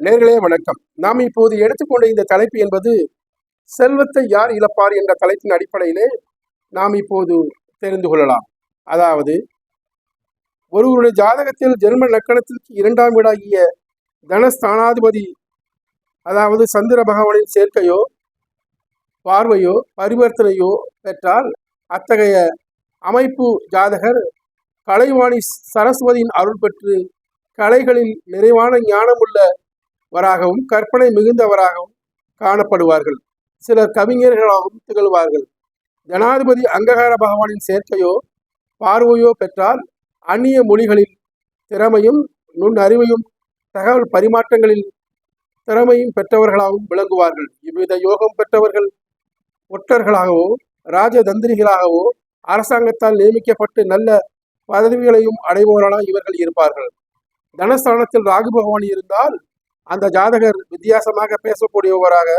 நேர்களே வணக்கம். நாம் இப்போது எடுத்துக்கொண்ட இந்த தலைப்பு என்பது செல்வத்தை யார் இழப்பார் என்ற தலைப்பின் அடிப்படையிலே நாம் இப்போது தெரிந்து கொள்ளலாம். அதாவது ஒருவருடைய ஜாதகத்தில் ஜென்ம லக்கணத்திற்கு 2ஆம் வீடாகிய தனஸ்தானாதிபதி, அதாவது சந்திர பகவானின் சேர்க்கையோ பார்வையோ பரிவர்த்தனையோ பெற்றால் அத்தகைய அமைப்பு ஜாதகர் கலைவாணி சரஸ்வதியின் அருள் பெற்று கலைகளில் நிறைவான ஞானமுள்ளவராகவும் கற்பனை மிகுந்தவராகவும் காணப்படுவார்கள். சிலர் கவிஞர்களாகவும் திகழ்வார்கள். ஜனாதிபதி அங்ககார பகவானின் சேர்க்கையோ பார்வையோ பெற்றால் அந்நிய மொழிகளில் திறமையும் நுண்ணறிவையும் தகவல் பரிமாற்றங்களில் திறமையும் பெற்றவர்களாகவும் விளங்குவார்கள். இவ்வித யோகம் பெற்றவர்கள் ஒற்றர்களாகவோ ராஜதந்திரிகளாகவோ அரசாங்கத்தால் நியமிக்கப்பட்டு நல்ல பதவிகளையும் அடைபவர்களாக இவர்கள் இருப்பார்கள். தனஸ்தானத்தில் ராகு பகவான் இருந்தால் அந்த ஜாதகர் வித்தியாசமாக பேசக்கூடியவராக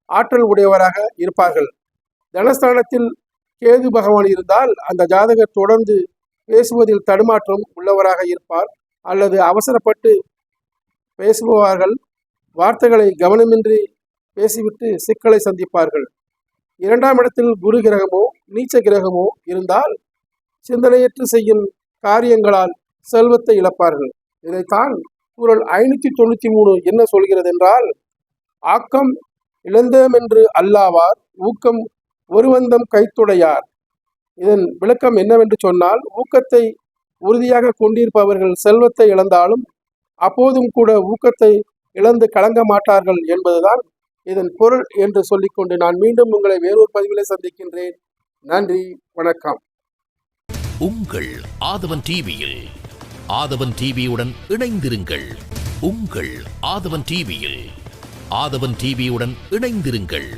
ஆற்றல் உடையவராக இருப்பார்கள். தனஸ்தானத்தில் கேது பகவான் இருந்தால் அந்த ஜாதகர் தொடர்ந்து பேசுவதில் தடுமாற்றம் உள்ளவராக இருப்பார் அல்லது அவசரப்பட்டு பேசுபவர்கள் வார்த்தைகளை கவனமின்றி பேசிவிட்டு சிக்கலை சந்திப்பார்கள். 2ஆம் இடத்தில் குரு கிரகமோ நீச்ச கிரகமோ இருந்தால் சிந்தனையற்று செய்யும் காரியங்களால் செல்வத்தை இழப்பார்கள். இதைத்தான் குறள் 593 என்ன சொல்கிறது என்றால், ஆக்கம் இழந்தமென்று அல்லாவார் ஊக்கம் ஒருவந்தம் கைத்துடையார். இதன் விளக்கம் என்னவென்று சொன்னால், ஊக்கத்தை உறுதியாக கொண்டிருப்பவர்கள் செல்வத்தை இழந்தாலும் அப்போதும் கூட ஊக்கத்தை இழந்து கலங்க மாட்டார்கள் என்பதுதான் இதன் பொருள் என்று சொல்லிக்கொண்டு நான் மீண்டும் உங்களை வேறொரு பதிவிலே சந்திக்கின்றேன். நன்றி, வணக்கம். உங்கள் ஆதவன் டிவியில் ஆதவன் டிவியுடன் இணைந்திருங்கள். உங்கள் ஆதவன் டிவியில் ஆதவன் டிவியுடன் இணைந்திருங்கள்.